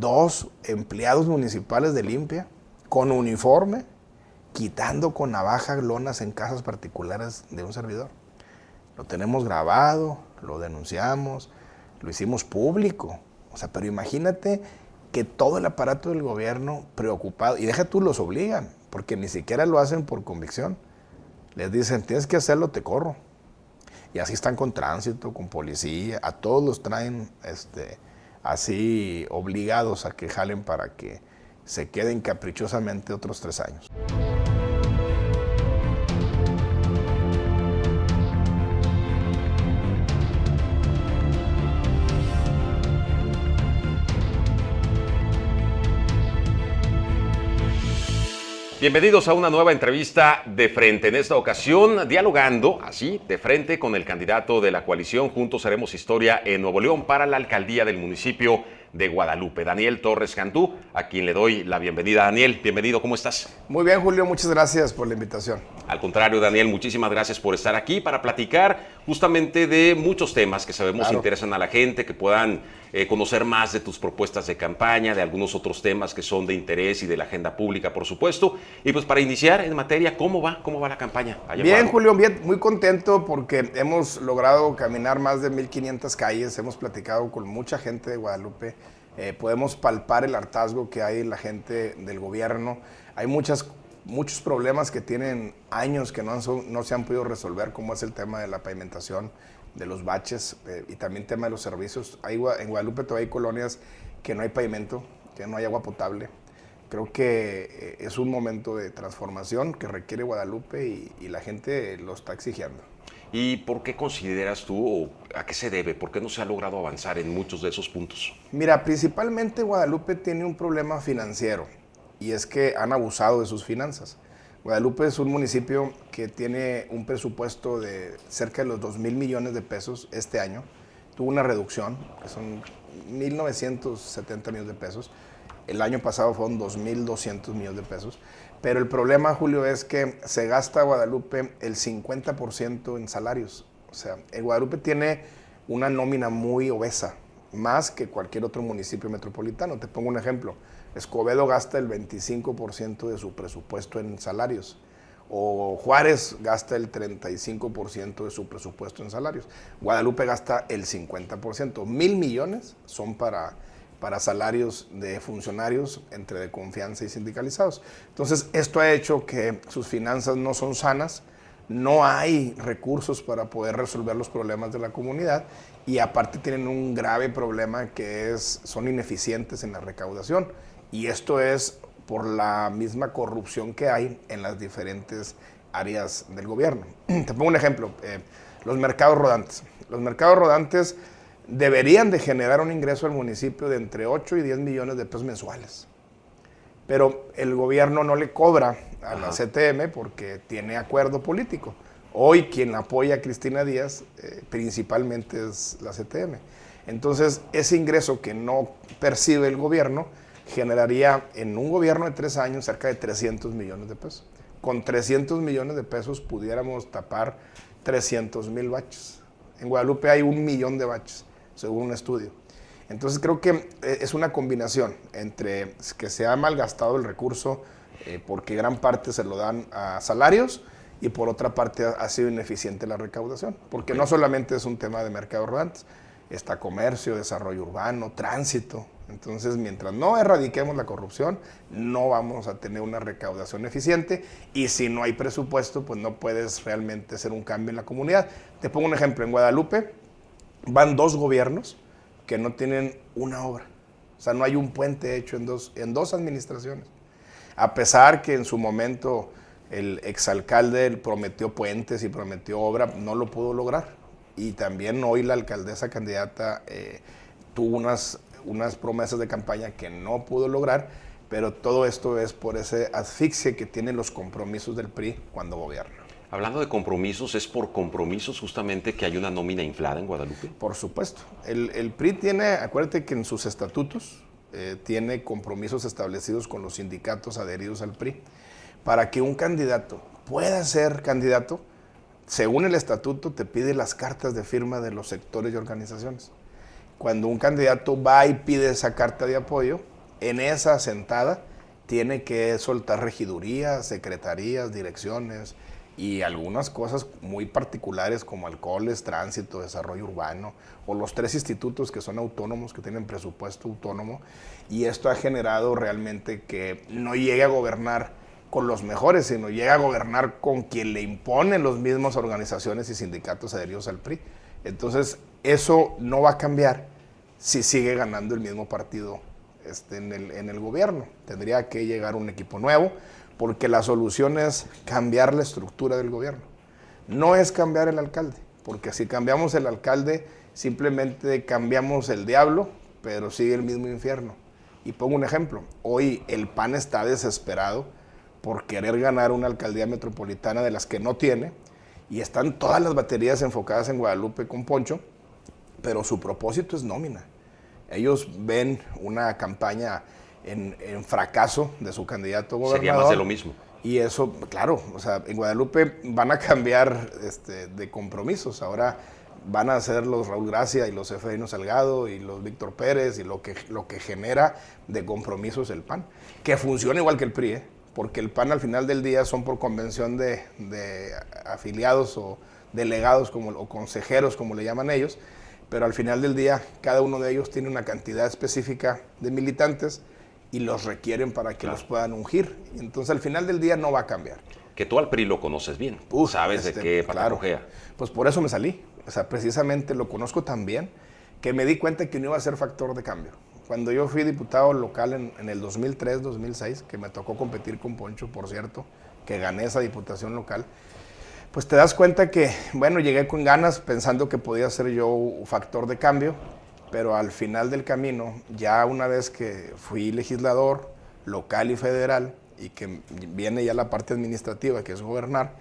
2 empleados municipales de limpia con uniforme, quitando con navaja lonas en casas particulares de un servidor. Lo tenemos grabado, lo denunciamos, lo hicimos público. O sea, pero imagínate que todo el aparato del gobierno preocupado, y deja tú, los obligan, porque ni siquiera lo hacen por convicción. Les dicen, tienes que hacerlo, te corro. Y así están con tránsito, con policía, a todos los traen así obligados a que jalen para que se queden caprichosamente otros 3 años. Bienvenidos a una nueva entrevista de frente. En esta ocasión, dialogando así, de frente con el candidato de la coalición Juntos Haremos Historia en Nuevo León para la alcaldía del municipio de Guadalupe, Daniel Torres Cantú, a quien le doy la bienvenida. Daniel, bienvenido, ¿cómo estás? Muy bien, Julio, muchas gracias por la invitación. Al contrario, Daniel, muchísimas gracias por estar aquí para platicar justamente de muchos temas que sabemos interesan a la gente, que puedan conocer más de tus propuestas de campaña, de algunos otros temas que son de interés y de la agenda pública, por supuesto. Y pues para iniciar en materia, ¿cómo va la campaña? Bien, Julio, bien, muy contento porque hemos logrado caminar más de 1,500 calles, hemos platicado con mucha gente de Guadalupe, podemos palpar el hartazgo que hay en la gente del gobierno. Hay muchos problemas que tienen años que no se han podido resolver, como es el tema de la pavimentación, de los baches y también tema de los servicios. En Guadalupe todavía hay colonias que no hay pavimento, que no hay agua potable. Creo que es un momento de transformación que requiere Guadalupe y la gente lo está exigiendo. ¿Y por qué consideras tú, o a qué se debe? ¿Por qué no se ha logrado avanzar en muchos de esos puntos? Mira, principalmente Guadalupe tiene un problema financiero y es que han abusado de sus finanzas. Guadalupe es un municipio que tiene un presupuesto de cerca de los 2,000 millones de pesos este año. Tuvo una reducción, que son 1,970 millones de pesos. El año pasado fueron 2,200 millones de pesos. Pero el problema, Julio, es que se gasta Guadalupe el 50% en salarios. O sea, el Guadalupe tiene una nómina muy obesa, más que cualquier otro municipio metropolitano. Te pongo un ejemplo. Escobedo gasta el 25% de su presupuesto en salarios. O Juárez gasta el 35% de su presupuesto en salarios. Guadalupe gasta el 50%. 1,000 millones son para salarios de funcionarios entre de confianza y sindicalizados. Entonces, esto ha hecho que sus finanzas no son sanas, no hay recursos para poder resolver los problemas de la comunidad y aparte tienen un grave problema que son ineficientes en la recaudación. Y esto es por la misma corrupción que hay en las diferentes áreas del gobierno. Te pongo un ejemplo, los mercados rodantes. Los mercados rodantes deberían de generar un ingreso al municipio de entre 8 y 10 millones de pesos mensuales. Pero el gobierno no le cobra a la CTM porque tiene acuerdo político. Hoy quien apoya a Cristina Díaz principalmente es la CTM. Entonces, ese ingreso que no percibe el gobierno generaría en un gobierno de 3 años cerca de 300 millones de pesos. Con 300 millones de pesos pudiéramos tapar 300,000 baches. En Guadalupe hay 1 millón de baches, según un estudio. Entonces creo que es una combinación entre que se ha malgastado el recurso porque gran parte se lo dan a salarios y por otra parte ha sido ineficiente la recaudación. Porque no solamente es un tema de mercados rodantes, está comercio, desarrollo urbano, tránsito. Entonces, mientras no erradiquemos la corrupción, no vamos a tener una recaudación eficiente y si no hay presupuesto, pues no puedes realmente hacer un cambio en la comunidad. Te pongo un ejemplo, en Guadalupe van 2 gobiernos que no tienen una obra. O sea, no hay un puente hecho en dos administraciones. A pesar que en su momento el exalcalde prometió puentes y prometió obra, no lo pudo lograr. Y también hoy la alcaldesa candidata tuvo unas promesas de campaña que no pudo lograr, pero todo esto es por ese asfixia que tienen los compromisos del PRI cuando gobierna. Hablando de compromisos, ¿es por compromisos justamente que hay una nómina inflada en Guadalupe? Por supuesto. El PRI tiene, acuérdate que en sus estatutos tiene compromisos establecidos con los sindicatos adheridos al PRI. Para que un candidato pueda ser candidato, según el estatuto te pide las cartas de firma de los sectores y organizaciones. Cuando un candidato va y pide esa carta de apoyo, en esa sentada tiene que soltar regidurías, secretarías, direcciones y algunas cosas muy particulares como alcoholes, tránsito, desarrollo urbano, o los 3 institutos que son autónomos, que tienen presupuesto autónomo, y esto ha generado realmente que no llegue a gobernar con los mejores, sino llega a gobernar con quien le imponen las mismas organizaciones y sindicatos adheridos al PRI. Entonces, eso no va a cambiar si sigue ganando el mismo partido en el gobierno. Tendría que llegar un equipo nuevo, porque la solución es cambiar la estructura del gobierno. No es cambiar el alcalde, porque si cambiamos el alcalde, simplemente cambiamos el diablo, pero sigue el mismo infierno. Y pongo un ejemplo. Hoy el PAN está desesperado por querer ganar una alcaldía metropolitana de las que no tiene, y están todas las baterías enfocadas en Guadalupe con Poncho, pero su propósito es nómina. Ellos ven una campaña en fracaso de su candidato gobernador. Sería más de lo mismo. Y eso, claro, o sea, en Guadalupe van a cambiar de compromisos. Ahora van a ser los Raúl Gracia y los Efraín Salgado y los Víctor Pérez y lo que genera de compromisos el PAN. Que funciona igual que el PRI, porque el PAN al final del día son por convención de afiliados o delegados o consejeros, como le llaman ellos, pero al final del día cada uno de ellos tiene una cantidad específica de militantes y los requieren para que los puedan ungir. Entonces al final del día no va a cambiar. Que tú al PRI lo conoces bien, sabes de qué patología. Claro. Pues por eso me salí, o sea, precisamente lo conozco tan bien que me di cuenta que no iba a ser factor de cambio. Cuando yo fui diputado local en el 2003-2006, que me tocó competir con Poncho, por cierto, que gané esa diputación local, pues te das cuenta que, bueno, llegué con ganas pensando que podía ser yo factor de cambio, pero al final del camino, ya una vez que fui legislador local y federal, y que viene ya la parte administrativa, que es gobernar,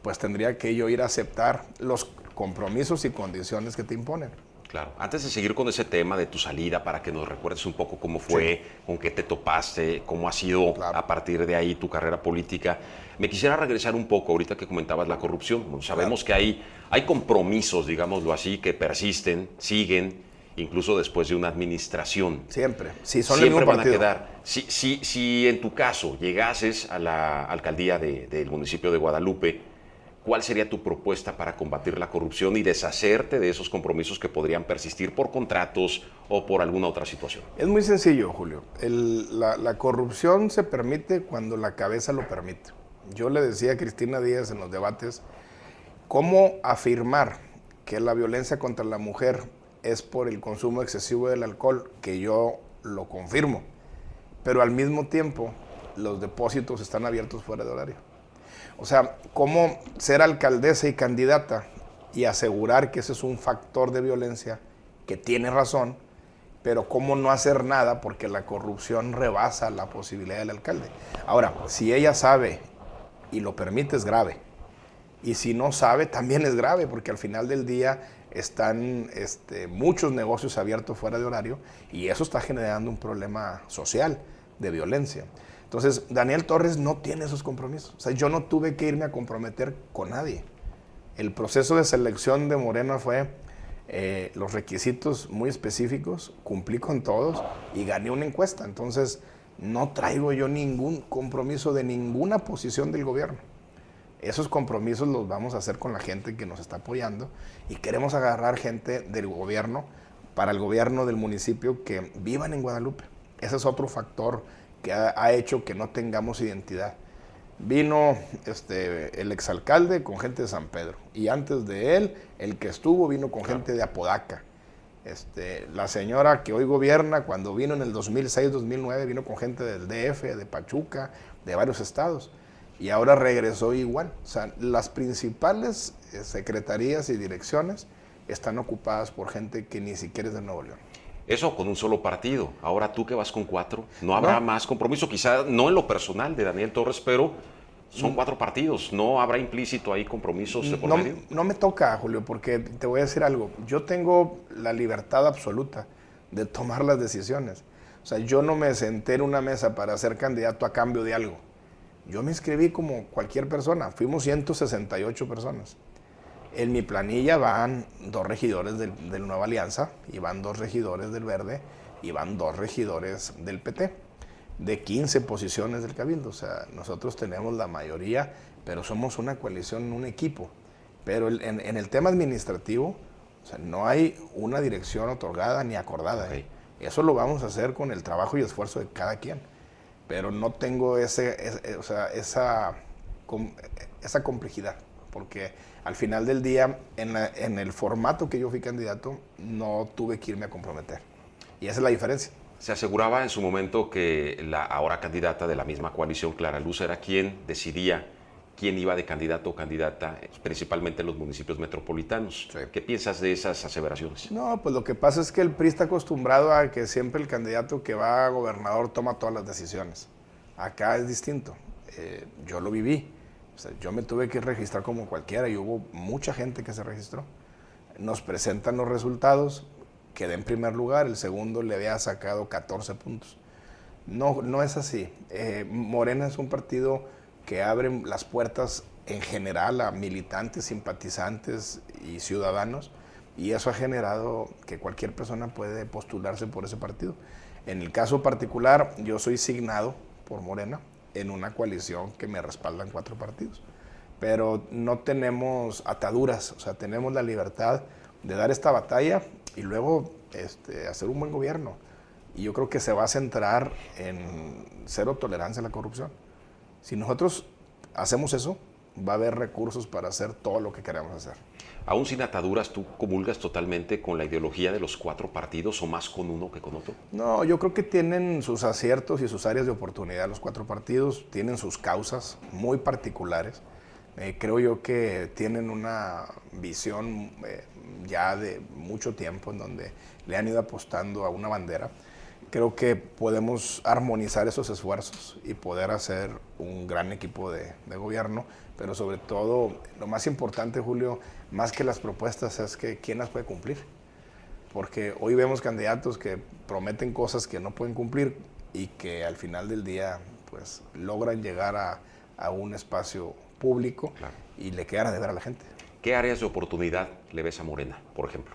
pues tendría que yo ir a aceptar los compromisos y condiciones que te imponen. Claro. Antes de seguir con ese tema de tu salida, para que nos recuerdes un poco cómo fue, con qué te topaste, cómo ha sido a partir de ahí tu carrera política, me quisiera regresar un poco ahorita que comentabas la corrupción. Bueno, sabemos que hay compromisos, digámoslo así, que persisten, siguen, incluso después de una administración. Siempre. Sí, son siempre el mismo van partido. a quedar. Si en tu caso llegases a la alcaldía del municipio de Guadalupe, ¿cuál sería tu propuesta para combatir la corrupción y deshacerte de esos compromisos que podrían persistir por contratos o por alguna otra situación? Es muy sencillo, Julio. La corrupción se permite cuando la cabeza lo permite. Yo le decía a Cristina Díaz en los debates, ¿cómo afirmar que la violencia contra la mujer es por el consumo excesivo del alcohol? Que yo lo confirmo, pero al mismo tiempo los depósitos están abiertos fuera de horario. O sea, ¿cómo ser alcaldesa y candidata y asegurar que ese es un factor de violencia que tiene razón, pero cómo no hacer nada porque la corrupción rebasa la posibilidad del alcalde? Ahora, si ella sabe y lo permite, es grave. Y si no sabe, también es grave, porque al final del día están muchos negocios abiertos fuera de horario y eso está generando un problema social de violencia. Entonces, Daniel Torres no tiene esos compromisos. O sea, yo no tuve que irme a comprometer con nadie. El proceso de selección de Morena fue los requisitos muy específicos, cumplí con todos y gané una encuesta. Entonces, no traigo yo ningún compromiso de ninguna posición del gobierno. Esos compromisos los vamos a hacer con la gente que nos está apoyando y queremos agarrar gente del gobierno para el gobierno del municipio que vivan en Guadalupe. Ese es otro factor que ha hecho que no tengamos identidad. Vino el exalcalde con gente de San Pedro y antes de él, el que estuvo vino con gente de Apodaca. La señora que hoy gobierna, cuando vino en el 2006-2009, vino con gente del DF, de Pachuca, de varios estados. Y ahora regresó igual. O sea, las principales secretarías y direcciones están ocupadas por gente que ni siquiera es de Nuevo León. Eso con un solo partido. Ahora tú que vas con 4, ¿no habrá más compromiso? Quizá no en lo personal de Daniel Torres, pero son 4 partidos. ¿No habrá implícito ahí compromisos de por medio? No me toca, Julio, porque te voy a decir algo. Yo tengo la libertad absoluta de tomar las decisiones. O sea, yo no me senté en una mesa para ser candidato a cambio de algo. Yo me inscribí como cualquier persona. Fuimos 168 personas. En mi planilla van 2 regidores del Nueva Alianza, y van 2 regidores del Verde, y van 2 regidores del PT. de 15 posiciones del Cabildo. O sea, nosotros tenemos la mayoría, pero somos una coalición, un equipo. Pero en el tema administrativo, o sea, no hay una dirección otorgada ni acordada. Okay. Eso lo vamos a hacer con el trabajo y esfuerzo de cada quien. Pero no tengo esa complejidad, porque al final del día, en el formato que yo fui candidato, no tuve que irme a comprometer. Y esa es la diferencia. Se aseguraba en su momento que la ahora candidata de la misma coalición, Clara Luz, era quien decidía quién iba de candidato o candidata, principalmente en los municipios metropolitanos. Sí. ¿Qué piensas de esas aseveraciones? No, pues lo que pasa es que el PRI está acostumbrado a que siempre el candidato que va a gobernador toma todas las decisiones. Acá es distinto. Yo lo viví. O sea, yo me tuve que registrar como cualquiera y hubo mucha gente que se registró. Nos presentan los resultados, quedé en primer lugar, el segundo le había sacado 14 puntos. No es así. Morena es un partido que abre las puertas en general a militantes, simpatizantes y ciudadanos, y eso ha generado que cualquier persona puede postularse por ese partido. En el caso particular, yo soy signado por Morena en una coalición que me respaldan 4 partidos, pero no tenemos ataduras, o sea, tenemos la libertad de dar esta batalla y luego hacer un buen gobierno. Y yo creo que se va a centrar en cero tolerancia a la corrupción. Si nosotros hacemos eso, va a haber recursos para hacer todo lo que queremos hacer. Aún sin ataduras, ¿tú comulgas totalmente con la ideología de los 4 partidos o más con uno que con otro? No, yo creo que tienen sus aciertos y sus áreas de oportunidad los 4 partidos, tienen sus causas muy particulares. Creo yo que tienen una visión ya de mucho tiempo en donde le han ido apostando a una bandera. Creo que podemos armonizar esos esfuerzos y poder hacer un gran equipo de gobierno, pero sobre todo, lo más importante, Julio, más que las propuestas, es que quién las puede cumplir. Porque hoy vemos candidatos que prometen cosas que no pueden cumplir y que al final del día pues, logran llegar a un espacio público, claro, y le quedan a deber a la gente. ¿Qué áreas de oportunidad le ves a Morena, por ejemplo?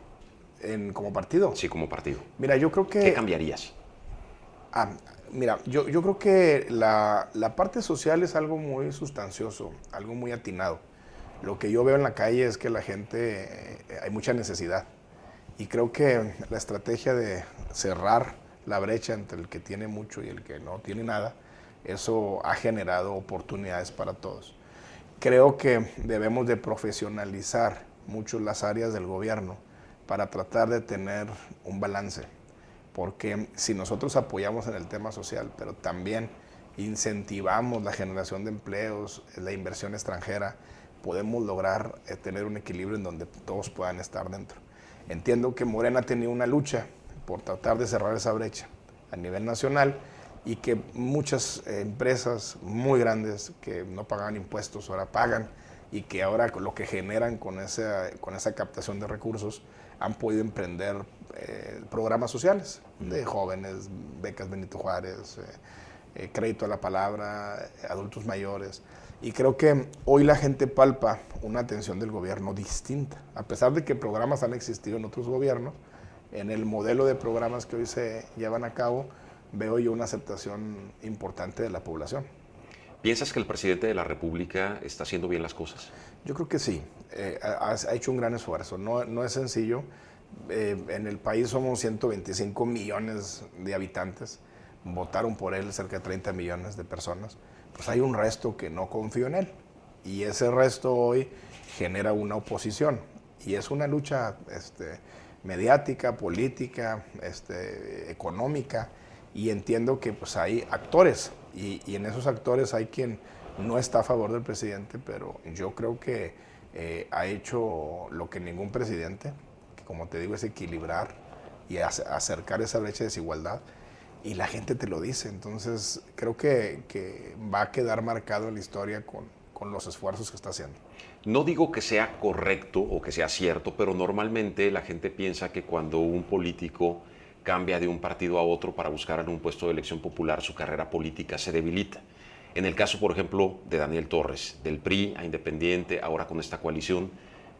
¿Como partido? Sí, como partido. Mira, yo creo que... ¿Qué cambiarías? Mira, yo creo que la parte social es algo muy sustancioso, algo muy atinado. Lo que yo veo en la calle es que la gente, hay mucha necesidad. Y creo que la estrategia de cerrar la brecha entre el que tiene mucho y el que no tiene nada, eso ha generado oportunidades para todos. Creo que debemos de profesionalizar mucho las áreas del gobierno para tratar de tener un balance. Porque si nosotros apoyamos en el tema social, pero también incentivamos la generación de empleos, la inversión extranjera, podemos lograr tener un equilibrio en donde todos puedan estar dentro. Entiendo que Morena ha tenido una lucha por tratar de cerrar esa brecha a nivel nacional y que muchas empresas muy grandes que no pagaban impuestos ahora pagan y que ahora lo que generan con esa captación de recursos han podido emprender programas sociales de jóvenes, becas Benito Juárez, crédito a la palabra, adultos mayores. Y creo que hoy la gente palpa una atención del gobierno distinta. A pesar de que programas han existido en otros gobiernos, en el modelo de programas que hoy se llevan a cabo, veo yo una aceptación importante de la población. ¿Piensas que el presidente de la República está haciendo bien las cosas? Yo creo que sí. Ha hecho un gran esfuerzo. No es sencillo. En el país somos 125 millones de habitantes. Votaron por él cerca de 30 millones de personas. Pues hay un resto que no confío en él. Y ese resto hoy genera una oposición. Y es una lucha mediática, política, económica. Y entiendo que pues, hay actores. Y en esos actores hay quien no está a favor del presidente, pero yo creo que ha hecho lo que ningún presidente, que como te digo es equilibrar y acercar esa brecha de desigualdad, y la gente te lo dice. Entonces creo que va a quedar marcado en la historia con los esfuerzos que está haciendo. No digo que sea correcto o que sea cierto, pero normalmente la gente piensa que cuando un político cambia de un partido a otro para buscar en un puesto de elección popular, su carrera política se debilita. En el caso, por ejemplo, de Daniel Torres, del PRI a Independiente, ahora con esta coalición,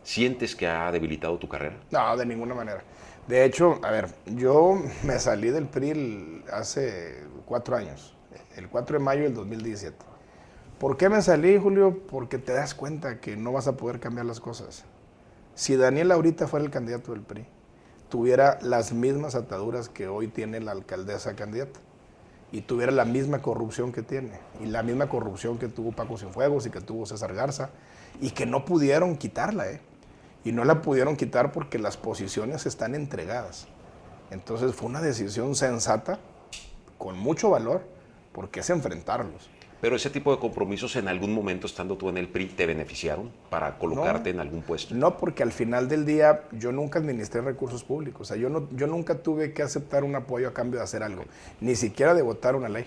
¿sientes que ha debilitado tu carrera? No, de ninguna manera. De hecho, a ver, yo me salí del PRI hace 4 años. el 4 de mayo del 2017. ¿Por qué me salí, Julio? Porque te das cuenta que no vas a poder cambiar las cosas. Si Daniel ahorita fuera el candidato del PRI, tuviera las mismas ataduras que hoy tiene la alcaldesa candidata y tuviera la misma corrupción que tiene y la misma corrupción que tuvo Paco Cienfuegos y que tuvo César Garza y que no pudieron quitarla, y no la pudieron quitar porque las posiciones están entregadas. Entonces fue una decisión sensata, con mucho valor, porque es enfrentarlos. Pero ese tipo de compromisos en algún momento, estando tú en el PRI, ¿te beneficiaron para colocarte en algún puesto? No, porque al final del día yo nunca administré recursos públicos. O sea, yo nunca tuve que aceptar un apoyo a cambio de hacer algo, ni siquiera de votar una ley.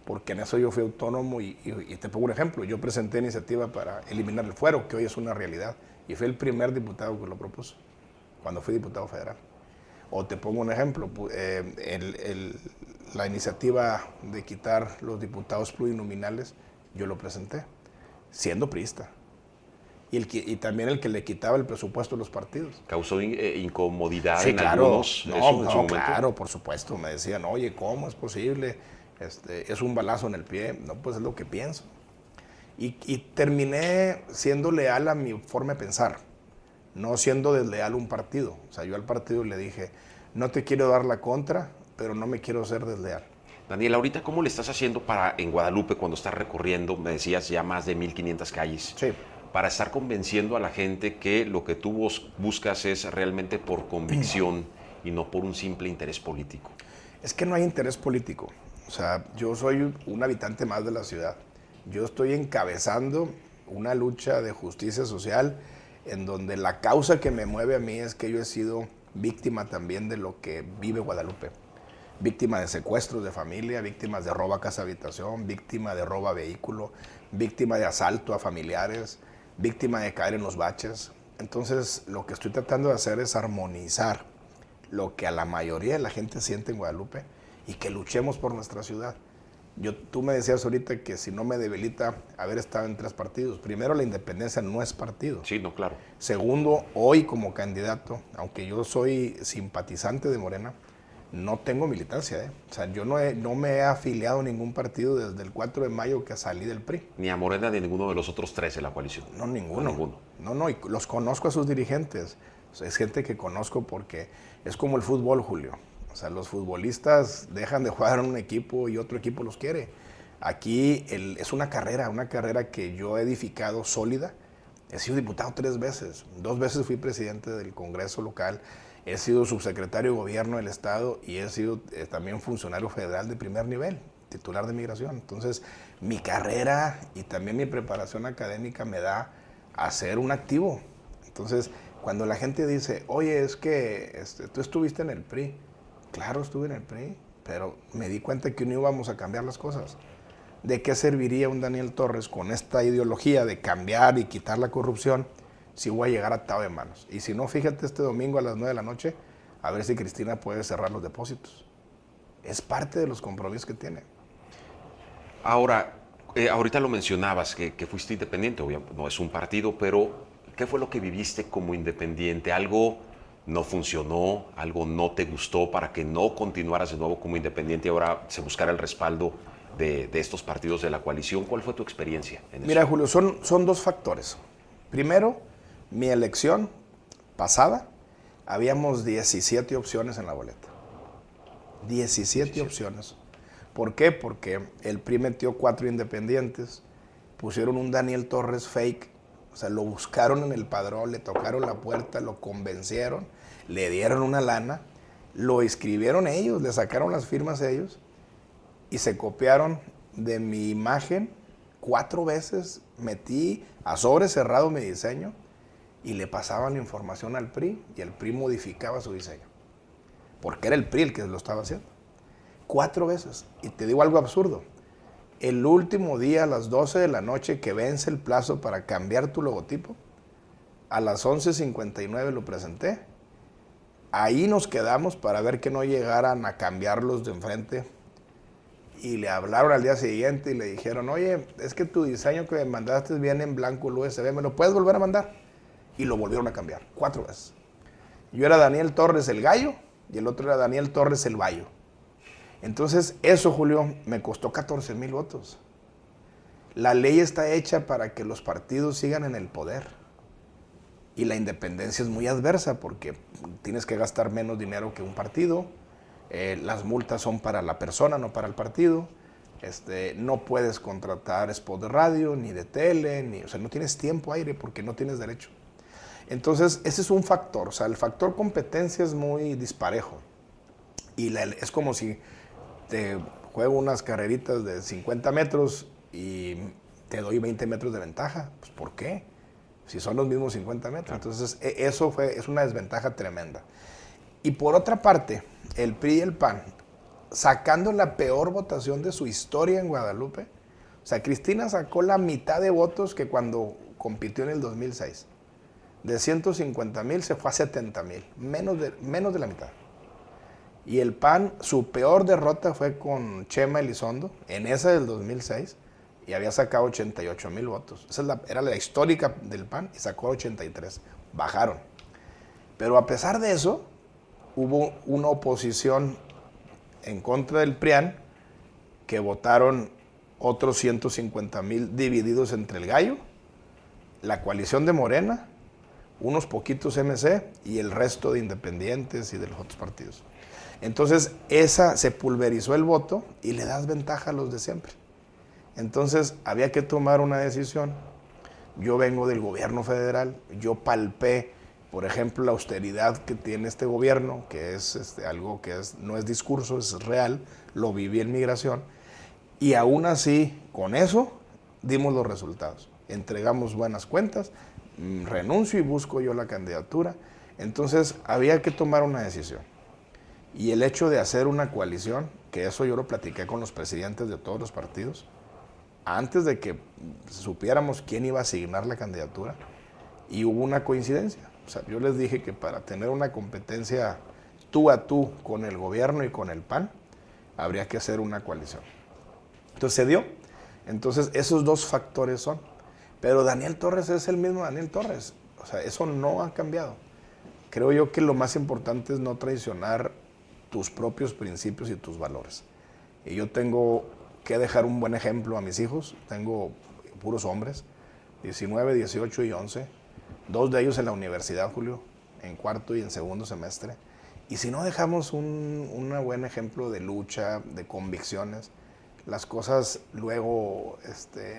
Porque en eso yo fui autónomo y te pongo un ejemplo. Yo presenté iniciativa para eliminar el fuero, que hoy es una realidad. Y fui el primer diputado que lo propuso, cuando fui diputado federal. O te pongo un ejemplo, la iniciativa de quitar los diputados plurinominales, yo lo presenté, siendo priista. Y también el que le quitaba el presupuesto a los partidos. ¿Causó incomodidad Sí, en claro. algunos en su momento? Claro, por supuesto. Me decían, oye, ¿cómo es posible? Es un balazo en el pie. No, pues es lo que pienso. Y terminé siendo leal a mi forma de pensar, no siendo desleal a un partido. O sea, yo al partido le dije, no te quiero dar la contra, pero no me quiero ser desleal. Daniel, ahorita, ¿cómo le estás haciendo en Guadalupe cuando estás recorriendo, me decías, ya más de 1,500 calles? Sí. Para estar convenciendo a la gente que lo que tú buscas es realmente por convicción y no por un simple interés político. Es que no hay interés político. O sea, yo soy un habitante más de la ciudad. Yo estoy encabezando una lucha de justicia social en donde la causa que me mueve a mí es que yo he sido víctima también de lo que vive Guadalupe. Víctima de secuestros de familia, víctimas de robo a casa habitación, víctima de robo a vehículo, víctima de asalto a familiares, víctima de caer en los baches. Entonces, lo que estoy tratando de hacer es armonizar lo que a la mayoría de la gente siente en Guadalupe y que luchemos por nuestra ciudad. Tú me decías ahorita que si no me debilita haber estado en 3 partidos. Primero, la independencia no es partido. Sí, no, claro. Segundo, hoy como candidato, aunque yo soy simpatizante de Morena, no tengo militancia. O sea, yo no me he afiliado a ningún partido desde el 4 de mayo que salí del PRI. Ni a Morena ni a ninguno de los otros 3 de la coalición. No, ninguno. No, y los conozco a sus dirigentes. O sea, es gente que conozco porque es como el fútbol, Julio. O sea, los futbolistas dejan de jugar en un equipo y otro equipo los quiere. Aquí es una carrera que yo he edificado sólida. He sido diputado 3 veces. 2 veces fui presidente del Congreso local. He sido subsecretario de Gobierno del Estado y he sido también funcionario federal de primer nivel, titular de migración. Entonces, mi carrera y también mi preparación académica me da a ser un activo. Entonces, cuando la gente dice, oye, es que tú estuviste en el PRI. Claro, estuve en el PRI, pero me di cuenta que no íbamos a cambiar las cosas. ¿De qué serviría un Daniel Torres con esta ideología de cambiar y quitar la corrupción si voy a llegar atado de manos? Y si no, fíjate este domingo a las 9 de la noche, a ver si Cristina puede cerrar los depósitos. Es parte de los compromisos que tiene. Ahora, ahorita lo mencionabas, que fuiste independiente, obviamente no es un partido, pero ¿qué fue lo que viviste como independiente? ¿Algo no funcionó, algo no te gustó para que no continuaras de nuevo como independiente y ahora se buscara el respaldo de estos partidos de la coalición? ¿Cuál fue tu experiencia en eso? Mira, Julio, son 2 factores. Primero, mi elección pasada, habíamos 17 opciones en la boleta. 17 opciones. ¿Por qué? Porque el PRI metió 4 independientes, pusieron un Daniel Torres fake, o sea, lo buscaron en el padrón, le tocaron la puerta, lo convencieron, le dieron una lana, lo inscribieron ellos, le sacaron las firmas ellos y se copiaron de mi imagen 4 veces, metí a sobre cerrado mi diseño y le pasaban la información al PRI y el PRI modificaba su diseño. Porque era el PRI el que lo estaba haciendo. 4 veces. Y te digo algo absurdo. El último día, a las 12 de la noche, que vence el plazo para cambiar tu logotipo, a las 11:59 lo presenté. Ahí nos quedamos para ver que no llegaran a cambiarlos de enfrente. Y le hablaron al día siguiente y le dijeron, oye, es que tu diseño que me mandaste viene en blanco el USB, ¿me lo puedes volver a mandar? Y lo volvieron a cambiar 4 veces. Yo era Daniel Torres el Gallo y el otro era Daniel Torres el Bayo. Entonces, eso, Julio, me costó 14,000 votos. La ley está hecha para que los partidos sigan en el poder. Y la independencia es muy adversa porque tienes que gastar menos dinero que un partido. Las multas son para la persona, no para el partido. No puedes contratar spot de radio, ni de tele, o sea, no tienes tiempo aire porque no tienes derecho. Entonces, ese es un factor. O sea, el factor competencia es muy disparejo. Y es como si te juego unas carreritas de 50 metros y te doy 20 metros de ventaja. Pues, ¿por qué? Si son los mismos 50 metros. Entonces, es una desventaja tremenda. Y por otra parte, el PRI y el PAN, sacando la peor votación de su historia en Guadalupe, o sea, Cristina sacó la mitad de votos que cuando compitió en el 2006. De 150,000 se fue a 70,000, menos de la mitad. Y el PAN, su peor derrota fue con Chema Elizondo, en esa del 2006, y había sacado 88,000 votos. Esa era la histórica del PAN, y sacó 83. Bajaron. Pero a pesar de eso, hubo una oposición en contra del PRIAN, que votaron otros 150,000 divididos entre el Gallo, la coalición de Morena, unos poquitos MC y el resto de independientes y de los otros partidos. Entonces, se pulverizó el voto y le das ventaja a los de siempre. Entonces, había que tomar una decisión. Yo vengo del gobierno federal, yo palpé, por ejemplo, la austeridad que tiene este gobierno, que es algo que no es discurso, es real, lo viví en migración, y aún así, con eso, dimos los resultados. Entregamos buenas cuentas, renuncio y busco yo la candidatura. Entonces, había que tomar una decisión. Y el hecho de hacer una coalición, que eso yo lo platiqué con los presidentes de todos los partidos, antes de que supiéramos quién iba a asignar la candidatura, y hubo una coincidencia. O sea, yo les dije que para tener una competencia tú a tú con el gobierno y con el PAN, habría que hacer una coalición. Entonces se dio. Entonces esos dos factores son. Pero Daniel Torres es el mismo Daniel Torres. O sea, eso no ha cambiado. Creo yo que lo más importante es no traicionar tus propios principios y tus valores. Y yo tengo que dejar un buen ejemplo a mis hijos. Tengo puros hombres, 19, 18 y 11. 2 de ellos en la universidad, Julio, en cuarto y en segundo semestre. Y si no dejamos un buen ejemplo de lucha, de convicciones, las cosas luego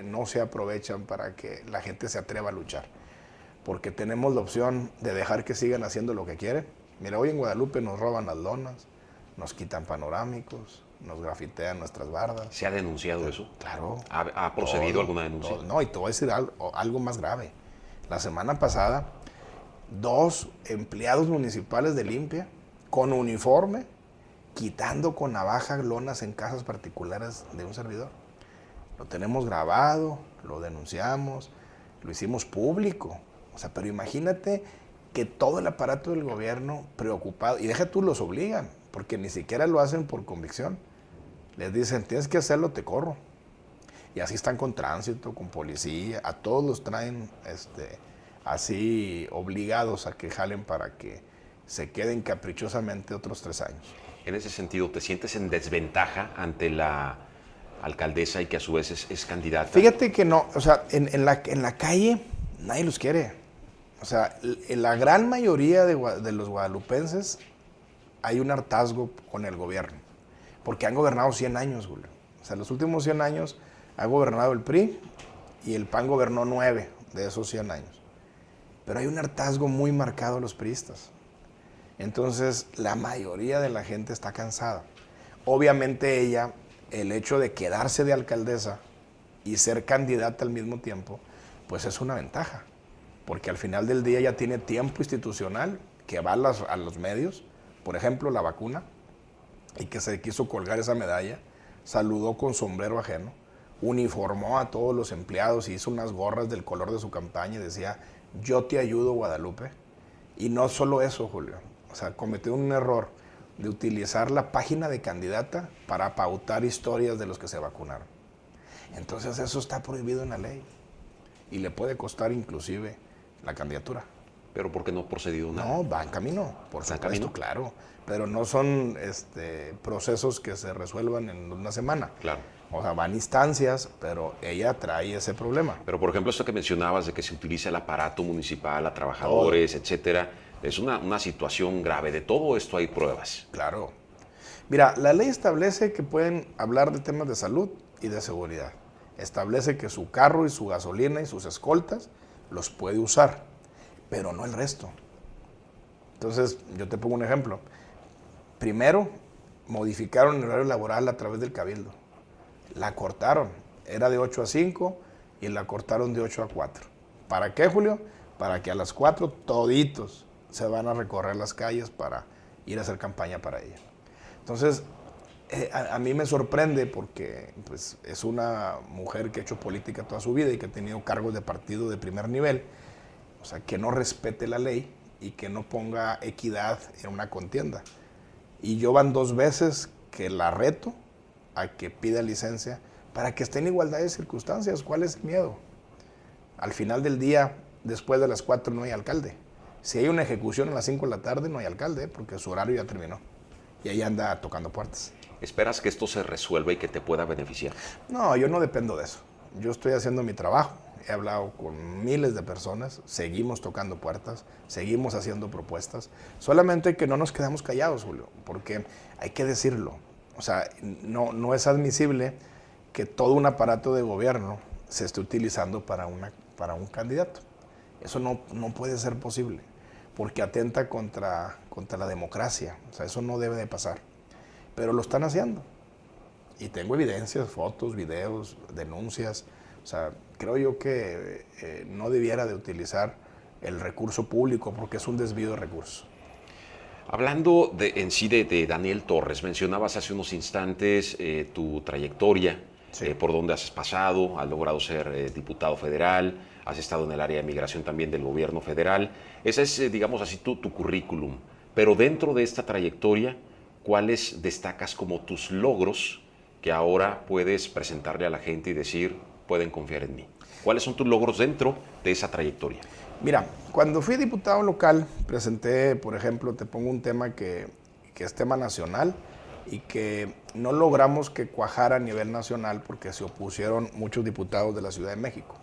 no se aprovechan para que la gente se atreva a luchar. Porque tenemos la opción de dejar que sigan haciendo lo que quieren. Mira, hoy en Guadalupe nos roban las lonas, nos quitan panorámicos, nos grafitean nuestras bardas. ¿Se ha denunciado eso? Claro. ¿Ha procedido alguna denuncia? No, y te voy a decir algo más grave. La semana pasada, 2 empleados municipales de limpia, con uniforme, quitando con navaja lonas en casas particulares de un servidor. Lo tenemos grabado, lo denunciamos, lo hicimos público. O sea, pero imagínate que todo el aparato del gobierno preocupado, y deja tú, los obligan, porque ni siquiera lo hacen por convicción. Les dicen, tienes que hacerlo, te corro. Y así están con tránsito, con policía, a todos los traen así obligados a que jalen para que se queden caprichosamente otros 3 años. En ese sentido, ¿te sientes en desventaja ante la alcaldesa y que a su vez es candidata? Fíjate que no, o sea, en la calle nadie los quiere. O sea, en la gran mayoría de los guadalupenses hay un hartazgo con el gobierno, porque han gobernado 100 años, Julio. O sea, los últimos 100 años ha gobernado el PRI y el PAN gobernó 9 de esos 100 años. Pero hay un hartazgo muy marcado a los priistas. Entonces, la mayoría de la gente está cansada. Obviamente ella, el hecho de quedarse de alcaldesa y ser candidata al mismo tiempo, pues es una ventaja. Porque al final del día ella tiene tiempo institucional que va a los medios. Por ejemplo, la vacuna, y que se quiso colgar esa medalla, saludó con sombrero ajeno, uniformó a todos los empleados y hizo unas gorras del color de su campaña y decía, yo te ayudo, Guadalupe. Y no solo eso, Julio. O sea, cometió un error de utilizar la página de candidata para pautar historias de los que se vacunaron. Entonces eso está prohibido en la ley y le puede costar inclusive la candidatura. Pero ¿por qué no ha procedido nada? No, va en camino, por supuesto, claro. Pero no son procesos que se resuelvan en una semana. Claro. O sea, van instancias, pero ella trae ese problema. Pero, por ejemplo, esto que mencionabas de que se utiliza el aparato municipal a trabajadores, etcétera, es una situación grave. De todo esto hay pruebas. Claro. Mira, la ley establece que pueden hablar de temas de salud y de seguridad. Establece que su carro y su gasolina y sus escoltas los puede usar, pero no el resto. Entonces, yo te pongo un ejemplo. Primero, modificaron el horario laboral a través del Cabildo. La cortaron. Era de 8 a 5 y la cortaron de 8 a 4. ¿Para qué, Julio? Para que a las 4 toditos se van a recorrer las calles para ir a hacer campaña para ella. Entonces, a mí me sorprende porque pues, es una mujer que ha hecho política toda su vida y que ha tenido cargos de partido de primer nivel. O sea, que no respete la ley y que no ponga equidad en una contienda. Y yo van 2 veces que la reto a que pida licencia para que esté en igualdad de circunstancias. ¿Cuál es el miedo? Al final del día, después de las 4 no hay alcalde. Si hay una ejecución a las 5 de la tarde, no hay alcalde, porque su horario ya terminó. Y ahí anda tocando puertas. ¿Esperas que esto se resuelva y que te pueda beneficiar? No, yo no dependo de eso. Yo estoy haciendo mi trabajo. He hablado con miles de personas, seguimos tocando puertas, seguimos haciendo propuestas. Solamente que no nos quedamos callados, Julio, porque hay que decirlo. O sea, no es admisible que todo un aparato de gobierno se esté utilizando para un candidato. Eso no puede ser posible, porque atenta contra la democracia. O sea, eso no debe de pasar. Pero lo están haciendo. Y tengo evidencias, fotos, videos, denuncias. O sea, creo yo que no debiera de utilizar el recurso público porque es un desvío de recursos. Hablando en sí de Daniel Torres, mencionabas hace unos instantes tu trayectoria, Sí. por donde has pasado, has logrado ser diputado federal, has estado en el área de migración también del gobierno federal. Ese es, digamos así, tu currículum. Pero dentro de esta trayectoria, ¿cuáles destacas como tus logros que ahora puedes presentarle a la gente y decir, pueden confiar en mí? ¿Cuáles son tus logros dentro de esa trayectoria? Mira, cuando fui diputado local, presenté, por ejemplo, te pongo un tema que es tema nacional y que no logramos que cuajara a nivel nacional porque se opusieron muchos diputados de la Ciudad de México.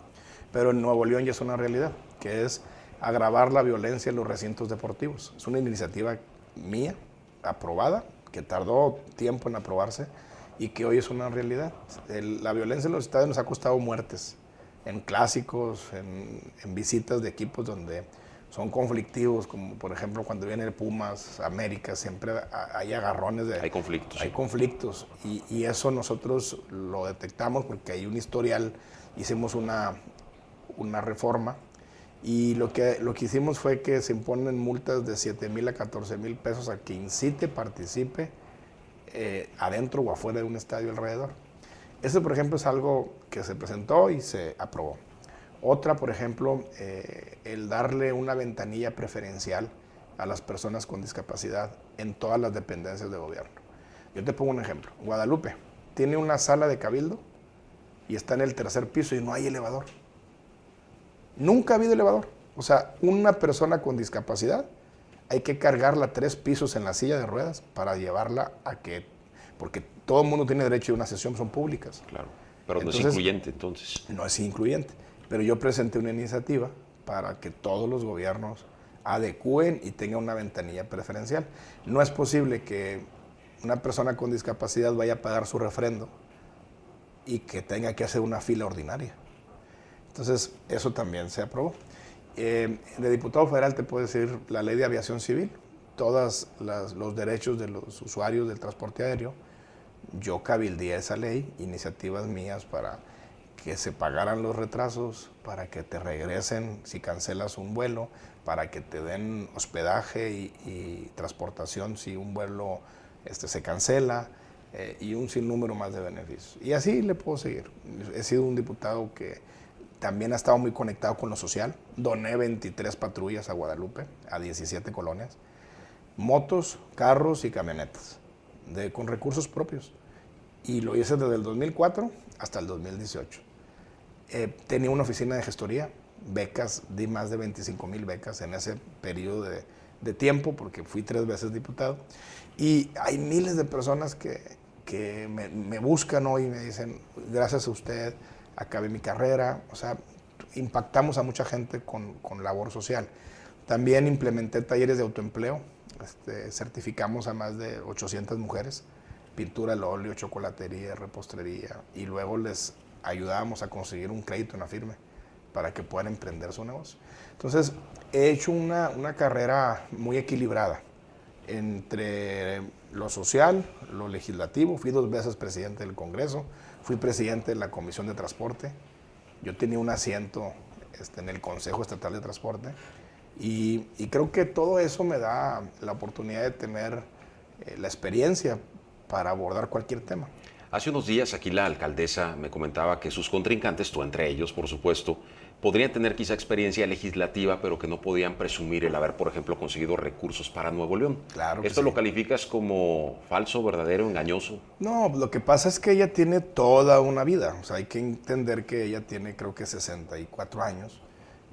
Pero en Nuevo León ya es una realidad, que es agravar la violencia en los recintos deportivos. Es una iniciativa mía, aprobada, que tardó tiempo en aprobarse y que hoy es una realidad. La violencia en los estadios nos ha costado muertes, en clásicos, en visitas de equipos donde son conflictivos, como por ejemplo cuando viene el Pumas, América, siempre hay agarrones. Hay conflictos. Hay conflictos y eso nosotros lo detectamos porque hay un historial, hicimos una reforma y lo que hicimos fue que se imponen multas de 7,000 a 14,000 pesos a quien incite, participe adentro o afuera de un estadio alrededor. Eso, por ejemplo, es algo que se presentó y se aprobó. Otra, por ejemplo, el darle una ventanilla preferencial a las personas con discapacidad en todas las dependencias de gobierno. Yo te pongo un ejemplo. Guadalupe tiene una sala de cabildo y está en el 3er piso y no hay elevador. Nunca ha habido elevador. O sea, una persona con discapacidad hay que cargarla 3 pisos en la silla de ruedas para llevarla a que... Porque todo el mundo tiene derecho a una sesión, son públicas. Claro, pero Entonces, no es incluyente entonces. No es incluyente, pero yo presenté una iniciativa para que todos los gobiernos adecúen y tengan una ventanilla preferencial. No es posible que una persona con discapacidad vaya a pagar su refrendo y que tenga que hacer una fila ordinaria. Entonces, eso también se aprobó. De diputado federal te puedo decir la ley de aviación civil, todos los derechos de los usuarios del transporte aéreo. Yo cabildeé esa ley, iniciativas mías para que se pagaran los retrasos, para que te regresen si cancelas un vuelo, para que te den hospedaje y transportación si un vuelo se cancela, y un sinnúmero más de beneficios. Y así le puedo seguir. He sido un diputado que también ha estado muy conectado con lo social. Doné 23 patrullas a Guadalupe, a 17 colonias. Motos, carros y camionetas, con recursos propios. Y lo hice desde el 2004 hasta el 2018. Tenía una oficina de gestoría becas, di más de 25,000 becas en ese periodo de tiempo, porque fui 3 veces diputado. Y hay miles de personas que me buscan hoy y me dicen, gracias a usted, acabé mi carrera. O sea, impactamos a mucha gente con labor social. También implementé talleres de autoempleo, certificamos a más de 800 mujeres, pintura al óleo, chocolatería, repostería, y luego les ayudábamos a conseguir un crédito en la firme para que puedan emprender su negocio. Entonces, he hecho una carrera muy equilibrada entre lo social, lo legislativo. Fui 2 veces presidente del Congreso, fui presidente de la Comisión de Transporte, yo tenía un asiento en el Consejo Estatal de Transporte, y creo que todo eso me da la oportunidad de tener la experiencia para abordar cualquier tema. Hace unos días aquí la alcaldesa me comentaba que sus contrincantes, tú entre ellos, por supuesto, podrían tener quizá experiencia legislativa, pero que no podían presumir el haber, por ejemplo, conseguido recursos para Nuevo León. Claro que ¿Esto sí. lo calificas como falso, verdadero, engañoso? No, lo que pasa es que ella tiene toda una vida. O sea, hay que entender que ella tiene, creo que 64 años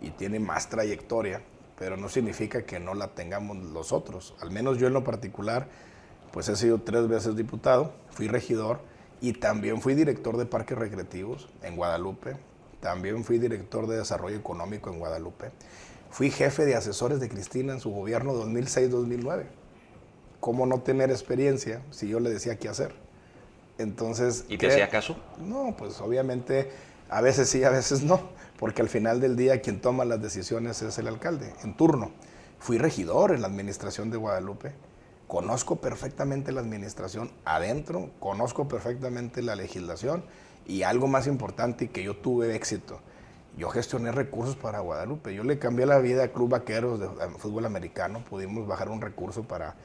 y tiene más trayectoria, pero no significa que no la tengamos los otros. Al menos yo en lo particular, pues he sido 3 veces diputado, fui regidor y también fui director de parques recreativos en Guadalupe. También fui director de desarrollo económico en Guadalupe. Fui jefe de asesores de Cristina en su gobierno 2006-2009. ¿Cómo no tener experiencia si yo le decía qué hacer? Entonces, ¿Y te hacía caso? No, pues obviamente a veces sí, a veces no, porque al final del día quien toma las decisiones es el alcalde, en turno. Fui regidor en la administración de Guadalupe, conozco perfectamente la administración adentro, conozco perfectamente la legislación, y algo más importante, y que yo tuve éxito, yo gestioné recursos para Guadalupe. Yo le cambié la vida a Club Vaqueros de fútbol americano, pudimos bajar un recurso para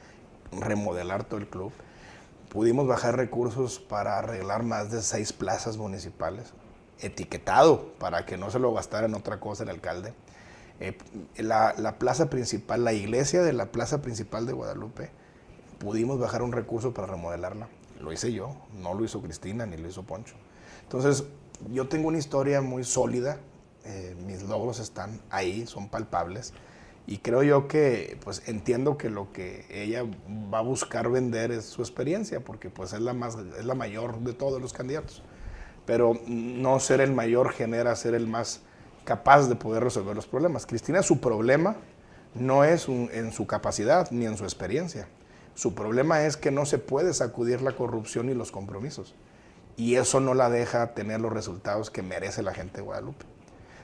remodelar todo el club. Pudimos bajar recursos para arreglar más de 6 plazas municipales, etiquetado para que no se lo gastara en otra cosa el alcalde. La plaza principal, la iglesia de la plaza principal de Guadalupe, pudimos bajar un recurso para remodelarla. Lo hice yo, no lo hizo Cristina ni lo hizo Poncho. Entonces, yo tengo una historia muy sólida, mis logros están ahí, son palpables. Y creo yo que, pues entiendo que lo que ella va a buscar vender es su experiencia, porque pues es la mayor de todos los candidatos. Pero no ser el mayor genera ser el más capaz de poder resolver los problemas. Cristina, su problema no es en su capacidad ni en su experiencia. Su problema es que no se puede sacudir la corrupción y los compromisos. Y eso no la deja tener los resultados que merece la gente de Guadalupe.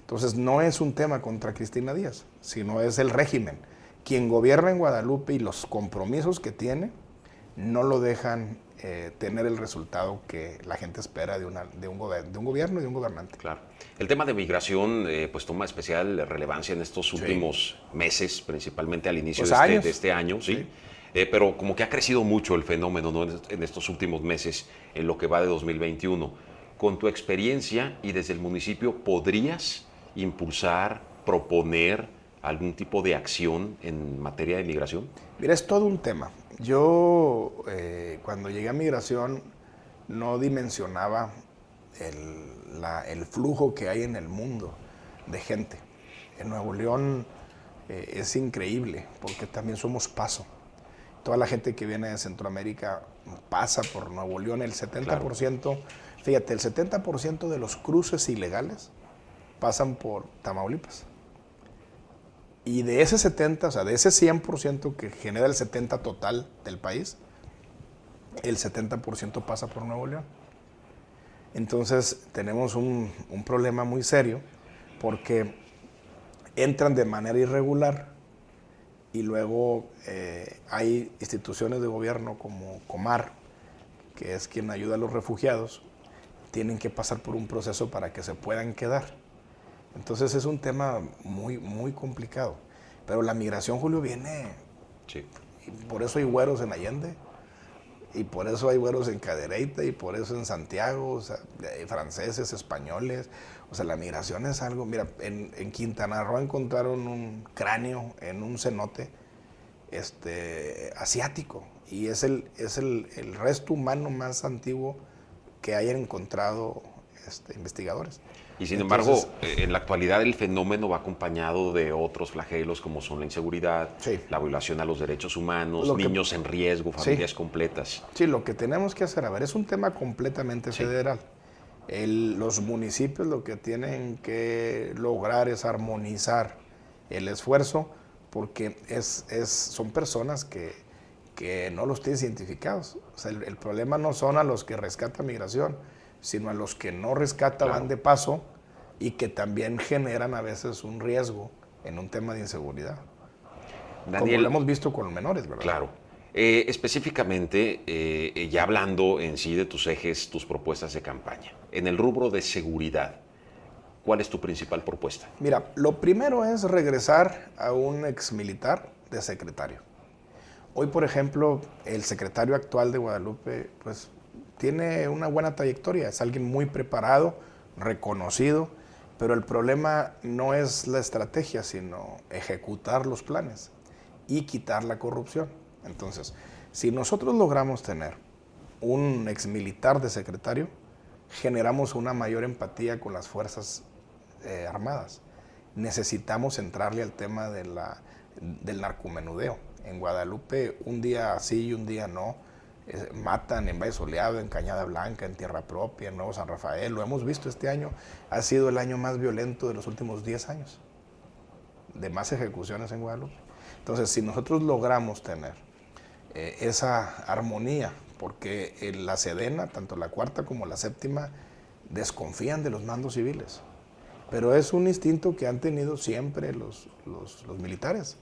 Entonces, no es un tema contra Cristina Díaz, sino es el régimen. Quien gobierna en Guadalupe y los compromisos que tiene no lo dejan tener el resultado que la gente espera de un gobierno y de un gobernante. Claro. El tema de migración pues toma especial relevancia en estos últimos meses, principalmente al inicio de este año, ¿sí? Pero como que ha crecido mucho el fenómeno, ¿no?, en estos últimos meses, en lo que va de 2021. Con tu experiencia y desde el municipio, ¿podrías impulsar, proponer algún tipo de acción en materia de migración? Mira, es todo un tema. Yo cuando llegué a migración no dimensionaba el flujo que hay en el mundo de gente. En Nuevo León es increíble porque también somos paso. Toda la gente que viene de Centroamérica pasa por Nuevo León. El 70%, claro. Fíjate, el 70% de los cruces ilegales pasan por Tamaulipas. Y de ese 70, o sea, de ese 100% que genera el 70% total del país, el 70% pasa por Nuevo León. Entonces tenemos un problema muy serio porque entran de manera irregular y luego hay instituciones de gobierno como Comar, que es quien ayuda a los refugiados, tienen que pasar por un proceso para que se puedan quedar. Entonces es un tema muy, muy complicado. Pero la migración, Julio, viene... Sí. Y por eso hay güeros en Allende, y por eso hay güeros en Cadereyta, y por eso en Santiago, o sea, franceses, españoles. O sea, la migración es algo... Mira, en Quintana Roo encontraron un cráneo en un cenote asiático, y es el resto humano más antiguo que hayan encontrado investigadores. Y sin embargo, en la actualidad el fenómeno va acompañado de otros flagelos como son la inseguridad, sí, la violación a los derechos humanos, niños en riesgo, familias completas. Sí, lo que tenemos que hacer, a ver, es un tema completamente federal. Los municipios lo que tienen que lograr es armonizar el esfuerzo, porque son personas que no los tienen identificados. O sea, el problema no son a los que rescata migración, sino a los que no rescata, claro, van de paso y que también generan a veces un riesgo en un tema de inseguridad. Daniel, como lo hemos visto con los menores, ¿verdad? Claro. Específicamente, ya hablando en sí de tus ejes, tus propuestas de campaña, en el rubro de seguridad, ¿cuál es tu principal propuesta? Mira, lo primero es regresar a un exmilitar de secretario. Hoy, por ejemplo, el secretario actual de Guadalupe, pues, tiene una buena trayectoria, es alguien muy preparado, reconocido, pero el problema no es la estrategia, sino ejecutar los planes y quitar la corrupción. Entonces, si nosotros logramos tener un exmilitar de secretario, generamos una mayor empatía con las fuerzas armadas. Necesitamos entrarle al tema del narcomenudeo. En Guadalupe, un día sí y un día no. Matan en Valle Soleado, en Cañada Blanca, en Tierra Propia, en Nuevo San Rafael. Lo hemos visto este año. Ha sido el año más violento de los últimos 10 años. De más ejecuciones en Guadalupe. Entonces, si nosotros logramos tener esa armonía, porque la Sedena, tanto la cuarta como la séptima, desconfían de los mandos civiles. Pero es un instinto que han tenido siempre los militares.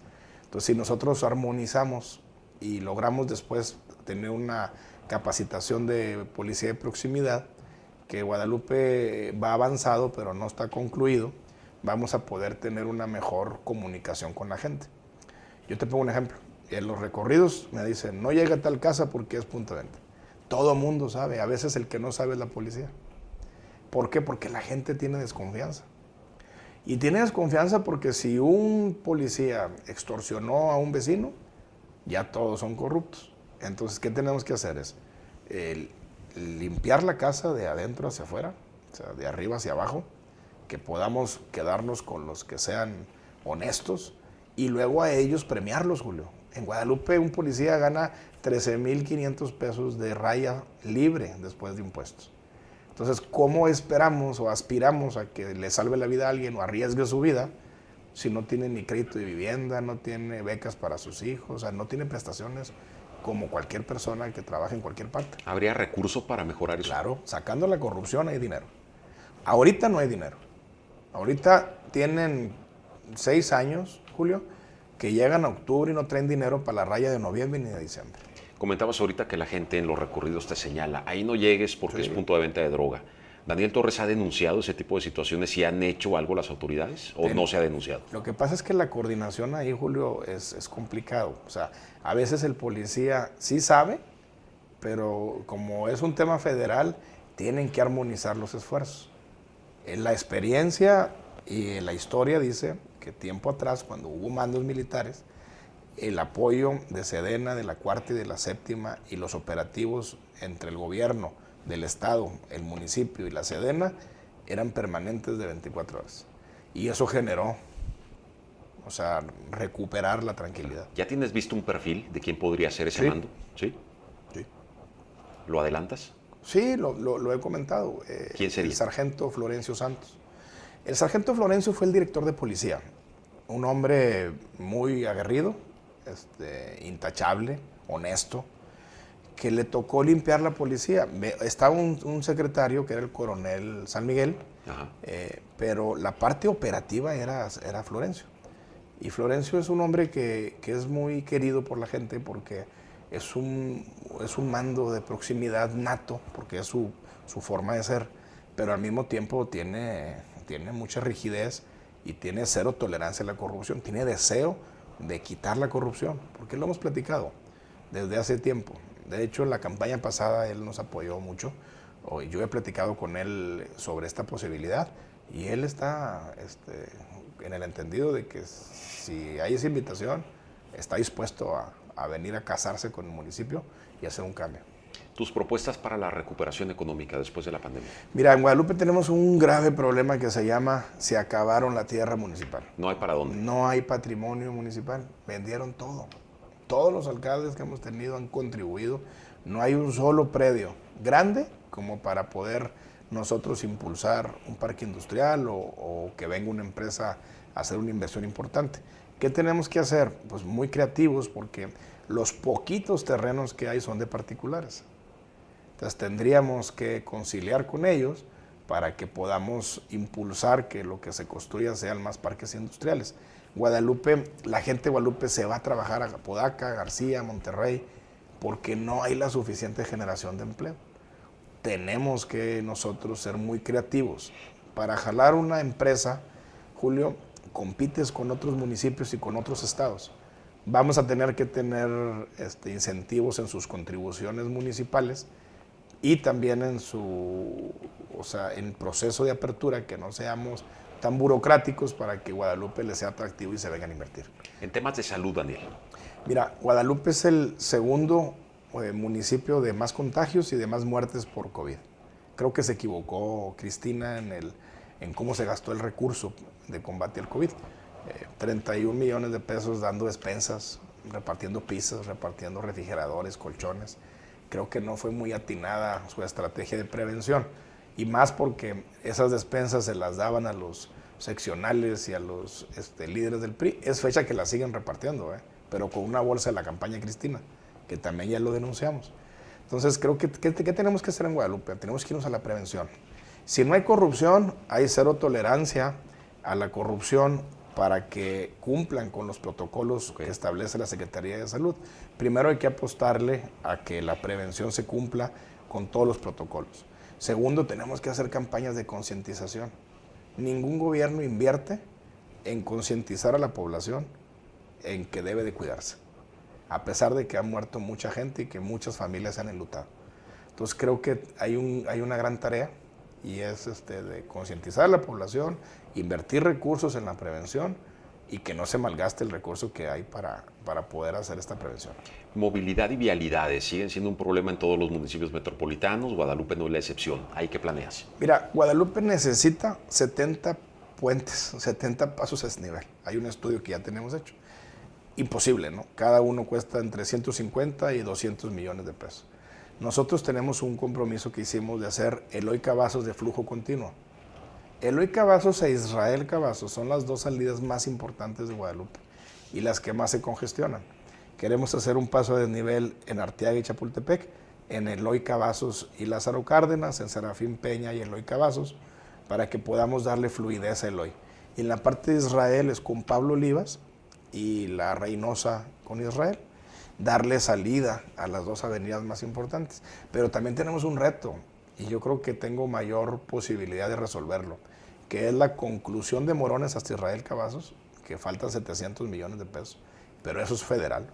Entonces, si nosotros armonizamos y logramos después tener una capacitación de policía de proximidad, que Guadalupe va avanzado, pero no está concluido, vamos a poder tener una mejor comunicación con la gente. Yo te pongo un ejemplo. En los recorridos me dicen, no llega a tal casa porque es punto de venta. Todo mundo sabe, a veces el que no sabe es la policía. ¿Por qué? Porque la gente tiene desconfianza. Y tiene desconfianza porque si un policía extorsionó a un vecino, ya todos son corruptos. Entonces, ¿qué tenemos que hacer? Es limpiar la casa de adentro hacia afuera, o sea, de arriba hacia abajo, que podamos quedarnos con los que sean honestos y luego a ellos premiarlos, Julio. En Guadalupe un policía gana 13,500 pesos de raya libre después de impuestos. Entonces, ¿cómo esperamos o aspiramos a que le salve la vida a alguien o arriesgue su vida si no tiene ni crédito de vivienda, no tiene becas para sus hijos, o sea, no tiene prestaciones como cualquier persona que trabaje en cualquier parte? ¿Habría recursos para mejorar eso? Claro, sacando la corrupción hay dinero. Ahorita no hay dinero. Ahorita tienen 6 años, Julio, que llegan a octubre y no traen dinero para la raya de noviembre ni de diciembre. Comentabas ahorita que la gente en los recorridos te señala, ahí no llegues porque es punto de venta de droga. ¿Daniel Torres ha denunciado ese tipo de situaciones? ¿Si han hecho algo las autoridades o no se ha denunciado? Lo que pasa es que la coordinación ahí, Julio, es complicado. O sea, a veces el policía sí sabe, pero como es un tema federal, tienen que armonizar los esfuerzos. La experiencia y la historia dice que tiempo atrás, cuando hubo mandos militares, el apoyo de Sedena, de la cuarta y de la séptima y los operativos entre el gobierno del estado, el municipio y la Sedena eran permanentes de 24 horas. Y eso generó, o sea, recuperar la tranquilidad. ¿Ya tienes visto un perfil de quién podría ser ese mando? ¿Sí? Sí. ¿Lo adelantas? Sí, lo he comentado. ¿Quién sería? El sargento Florencio Santos. El sargento Florencio fue el director de policía. Un hombre muy aguerrido, intachable, honesto, que le tocó limpiar la policía. Estaba un secretario que era el coronel San Miguel, pero la parte operativa era Florencio. Y Florencio es un hombre que es muy querido por la gente porque es un mando de proximidad nato, porque es su forma de ser, pero al mismo tiempo tiene mucha rigidez y tiene cero tolerancia a la corrupción, tiene deseo de quitar la corrupción, porque lo hemos platicado desde hace tiempo. De hecho, en la campaña pasada él nos apoyó mucho. Yo he platicado con él sobre esta posibilidad y él está en el entendido de que si hay esa invitación, está dispuesto a venir a casarse con el municipio y hacer un cambio. tus propuestas para la recuperación económica después de la pandemia. Mira, en Guadalupe tenemos un grave problema que se llama se acabaron la tierra municipal. No hay para dónde. No hay patrimonio municipal. Vendieron todo. Todos los alcaldes que hemos tenido han contribuido. No hay un solo predio grande como para poder nosotros impulsar un parque industrial o que venga una empresa a hacer una inversión importante. ¿Qué tenemos que hacer? Pues muy creativos, porque los poquitos terrenos que hay son de particulares. Entonces tendríamos que conciliar con ellos para que podamos impulsar que lo que se construya sean más parques industriales. Guadalupe, la gente de Guadalupe se va a trabajar a Apodaca, García, Monterrey, porque no hay la suficiente generación de empleo. Tenemos que nosotros ser muy creativos. Para jalar una empresa, Julio, compites con otros municipios y con otros estados. Vamos a tener que tener incentivos en sus contribuciones municipales y también en en proceso de apertura, que no seamos tan burocráticos para que Guadalupe les sea atractivo y se vengan a invertir. En temas de salud, Daniel. Mira, Guadalupe es el segundo municipio de más contagios y de más muertes por COVID. Creo que se equivocó Cristina en cómo se gastó el recurso de combate al COVID. 31 millones de pesos dando despensas, repartiendo pizzas, repartiendo refrigeradores, colchones. Creo que no fue muy atinada su estrategia de prevención, y más porque esas despensas se las daban a los seccionales y a los líderes del PRI. Es fecha que las siguen repartiendo, pero con una bolsa de la campaña Cristina, que también ya lo denunciamos. Entonces creo que ¿qué tenemos que hacer en Guadalupe? Tenemos que irnos a la prevención. Si no hay corrupción, hay cero tolerancia a la corrupción para que cumplan con los protocolos que establece la Secretaría de Salud. Primero hay que apostarle a que la prevención se cumpla con todos los protocolos. Segundo, tenemos que hacer campañas de concientización. Ningún gobierno invierte en concientizar a la población en que debe de cuidarse, a pesar de que ha muerto mucha gente y que muchas familias se han enlutado. Entonces creo que hay una gran tarea, y es de concientizar a la población, invertir recursos en la prevención y que no se malgaste el recurso que hay para poder hacer esta prevención. Movilidad y vialidades siguen siendo un problema en todos los municipios metropolitanos. Guadalupe no es la excepción. ¿Ahí qué planeas? Mira, Guadalupe necesita 70 puentes, 70 pasos a desnivel. Hay un estudio que ya tenemos hecho. Imposible, ¿no? Cada uno cuesta entre 150 y 200 millones de pesos. Nosotros tenemos un compromiso que hicimos de hacer Eloy Cavazos de flujo continuo. Eloy Cavazos e Israel Cavazos son las dos salidas más importantes de Guadalupe y las que más se congestionan. Queremos hacer un paso de desnivel en Arteaga y Chapultepec, en Eloy Cavazos y Lázaro Cárdenas, en Serafín Peña y Eloy Cavazos, para que podamos darle fluidez a Eloy. Y en la parte de Israel es con Pablo Olivas y la Reynosa con Israel, darle salida a las dos avenidas más importantes. Pero también tenemos un reto, y yo creo que tengo mayor posibilidad de resolverlo, que es la conclusión de Morones hasta Israel Cavazos, que faltan 700 millones de pesos, pero eso es federal.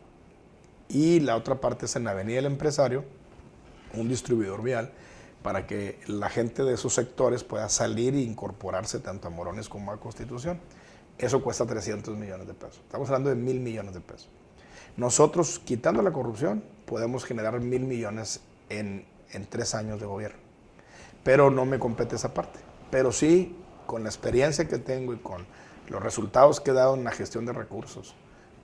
Y la otra parte es en la Avenida del Empresario, un distribuidor vial, para que la gente de esos sectores pueda salir e incorporarse tanto a Morones como a Constitución. Eso cuesta 300 millones de pesos. Estamos hablando de 1,000 millones de pesos. Nosotros, quitando la corrupción, podemos generar 1,000 millones en 3 años de gobierno. Pero no me compete esa parte. Pero sí, con la experiencia que tengo y con los resultados que he dado en la gestión de recursos,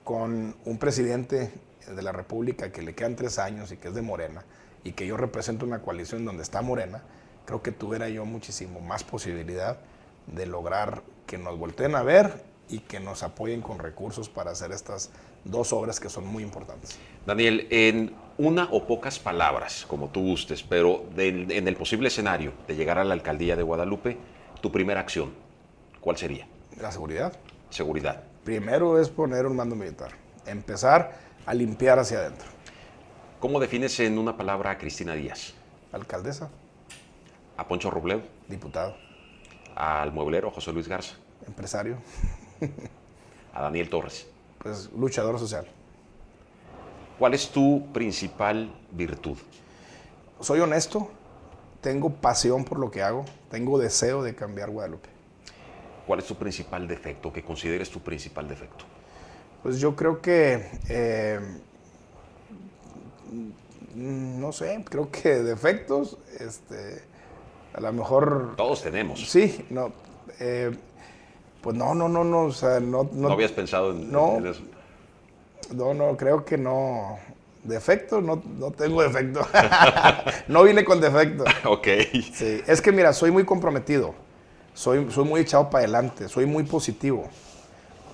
con un presidente de la República que le quedan 3 años y que es de Morena, y que yo represento una coalición donde está Morena, creo que tuviera yo muchísimo más posibilidad de lograr que nos volteen a ver y que nos apoyen con recursos para hacer estas dos obras que son muy importantes. Daniel, en una o pocas palabras, como tú gustes, pero en el posible escenario de llegar a la alcaldía de Guadalupe, tu primera acción, ¿cuál sería? La seguridad. Seguridad. Primero es poner un mando militar, empezar a limpiar hacia adentro. ¿Cómo defines en una palabra a Cristina Díaz? Alcaldesa. ¿A Poncho Robledo? Diputado. ¿Al mueblero José Luis Garza? Empresario. ¿A Daniel Torres? Pues luchador social. ¿Cuál es tu principal virtud? Soy honesto, tengo pasión por lo que hago, tengo deseo de cambiar Guadalupe. ¿Cuál es tu principal defecto, que consideres tu principal defecto? Pues yo creo que No sé, creo que defectos, a lo mejor... Todos tenemos. Sí, no, pues no, o sea, no... ¿No habías pensado en eso? No, creo que no. ¿Defecto? No tengo defecto. No vine con defecto. Ok. Sí, es que mira, soy muy comprometido, soy muy echado para adelante, soy muy positivo.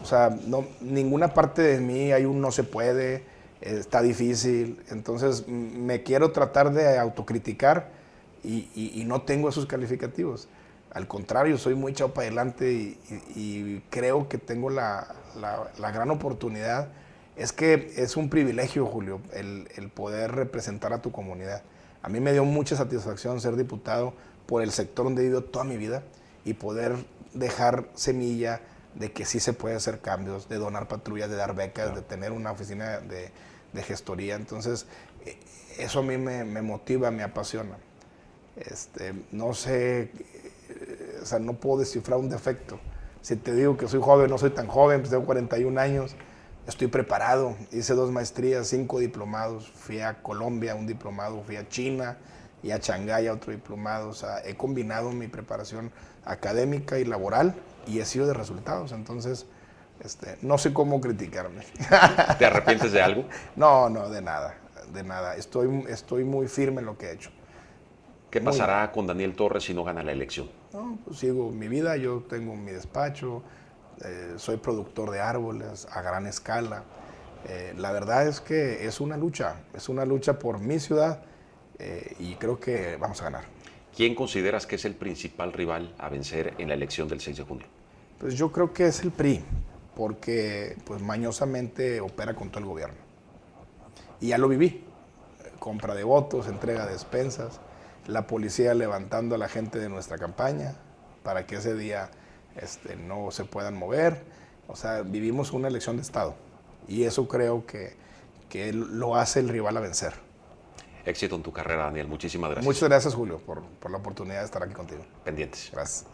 O sea, ninguna parte de mí hay un no se puede, está difícil. Entonces me quiero tratar de autocriticar y no tengo esos calificativos. Al contrario, soy muy echado para adelante y creo que tengo la gran oportunidad. Es que es un privilegio, Julio, el poder representar a tu comunidad. A mí me dio mucha satisfacción ser diputado por el sector donde he vivido toda mi vida y poder dejar semilla de que sí se puede hacer cambios, de donar patrullas, de dar becas, de tener una oficina de gestoría. Entonces, eso a mí me motiva, me apasiona. No sé, o sea, no puedo descifrar un defecto. Si te digo que soy joven, no soy tan joven, pues tengo 41 años. Estoy preparado, hice 2 maestrías, 5 diplomados, fui a Colombia un diplomado, fui a China y a Shanghái otro diplomado. O sea, he combinado mi preparación académica y laboral y he sido de resultados. Entonces, no sé cómo criticarme. ¿Te arrepientes de algo? No, de nada, de nada. Estoy muy firme en lo que he hecho. ¿Qué pasará con Daniel Torres si no gana la elección? No, pues sigo mi vida, yo tengo mi despacho. Soy productor de árboles a gran escala. La verdad es que es una lucha por mi ciudad y creo que vamos a ganar. ¿Quién consideras que es el principal rival a vencer en la elección del 6 de junio? Pues yo creo que es el PRI, porque pues mañosamente opera con todo el gobierno. Y ya lo viví, compra de votos, entrega de despensas, la policía levantando a la gente de nuestra campaña para que ese día no se puedan mover. O sea, vivimos una elección de Estado y eso creo que lo hace el rival a vencer. Éxito en tu carrera, Daniel. Muchísimas gracias. Muchas gracias, Julio, por la oportunidad de estar aquí contigo. Pendientes. Gracias.